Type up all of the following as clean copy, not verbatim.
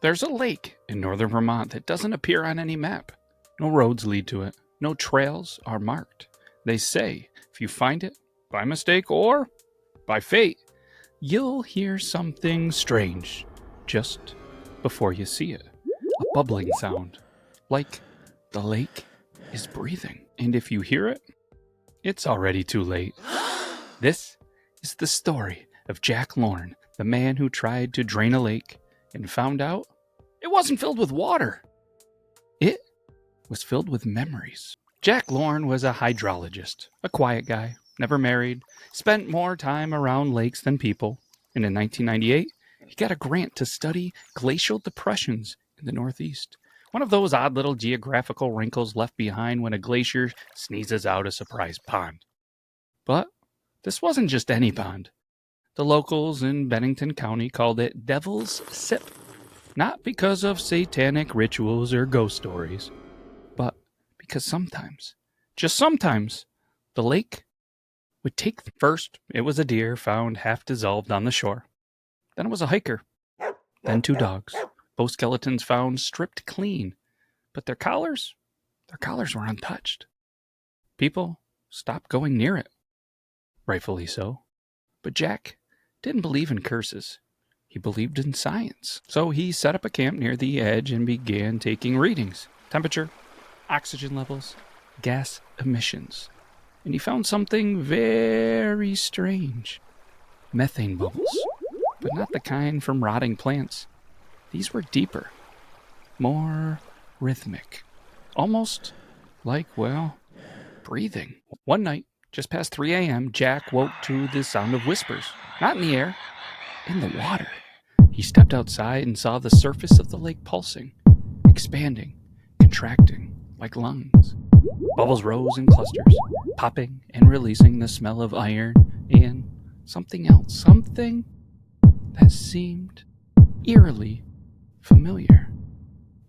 There's a lake in northern Vermont that doesn't appear on any map. No roads lead to it. No trails are marked. They say if you find it by mistake or by fate, you'll hear something strange just before you see it. A bubbling sound, like the lake is breathing. And if you hear it, it's already too late. This is the story of Jack Lorne, the man who tried to drain a lake and found out it wasn't filled with water. It was filled with memories. Jack Lorne was a hydrologist, a quiet guy, never married, spent more time around lakes than people. And in 1998, he got a grant to study glacial depressions in the Northeast. One of those odd little geographical wrinkles left behind when a glacier sneezes out a surprise pond. But this wasn't just any pond. The locals in Bennington County called it Devil's Sip. Not because of satanic rituals or ghost stories, but because sometimes, just sometimes, the lake would take first. It was a deer found half dissolved on the shore. Then it was a hiker. Then 2 dogs. Both skeletons found stripped clean, but their collars were untouched. People stopped going near it. Rightfully so. But Jack didn't believe in curses. He believed in science. So he set up a camp near the edge and began taking readings. Temperature, oxygen levels, gas emissions. And he found something very strange. Methane bubbles. But not the kind from rotting plants. These were deeper. More rhythmic. Almost like, well, breathing. One night, just past 3 a.m., Jack woke to the sound of whispers. Not in the air, in the water. He stepped outside and saw the surface of the lake pulsing, expanding, contracting like lungs. Bubbles rose in clusters, popping and releasing the smell of iron and something else, something that seemed eerily familiar.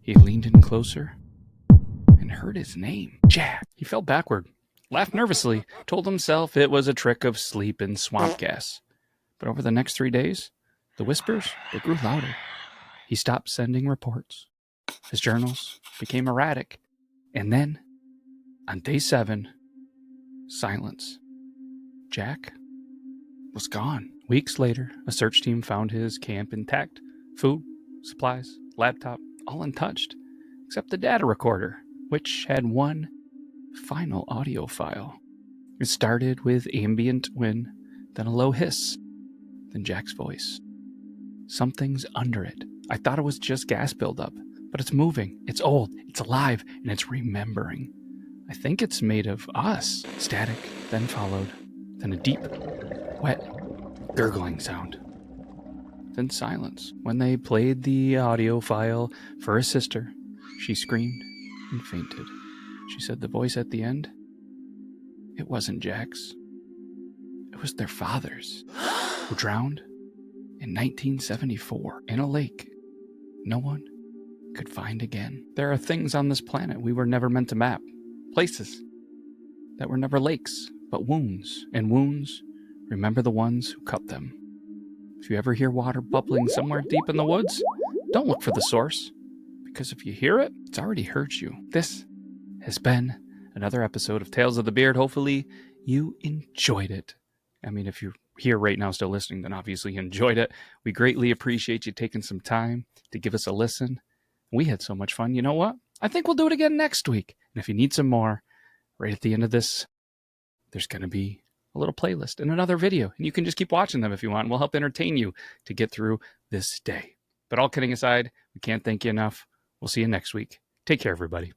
He leaned in closer and heard his name, Jack. He fell backward, laughed nervously, told himself it was a trick of sleep and swamp gas. But over the next 3 days, the whispers, they grew louder. He stopped sending reports. His journals became erratic. And then, on day 7, silence. Jack was gone. Weeks later, a search team found his camp intact. Food, supplies, laptop, all untouched, except the data recorder, which had one final audio file. It started with ambient wind, then a low hiss, then Jack's voice. Something's under it. I thought it was just gas buildup, but it's moving, it's old, it's alive, and it's remembering. I think it's made of us. Static, then followed, then a deep, wet, gurgling sound. Then silence. When they played the audio file for his sister, she screamed and fainted. She said the voice at the end, it wasn't Jack's. It was their father's, who drowned in 1974 in a lake no one could find again. There are things on this planet we were never meant to map. Places that were never lakes, but wounds. And wounds, remember the ones who cut them. If you ever hear water bubbling somewhere deep in the woods, don't look for the source. Because if you hear it, it's already hurt you. This has been another episode of Tales of the Beard. Hopefully you enjoyed it. I mean, if you're here right now still listening, then obviously you enjoyed it. We greatly appreciate you taking some time to give us a listen. We had so much fun. You know what? I think we'll do it again next week. And if you need some more, right at the end of this, there's going to be a little playlist and another video. And you can just keep watching them if you want. And we'll help entertain you to get through this day. But all kidding aside, we can't thank you enough. We'll see you next week. Take care, everybody.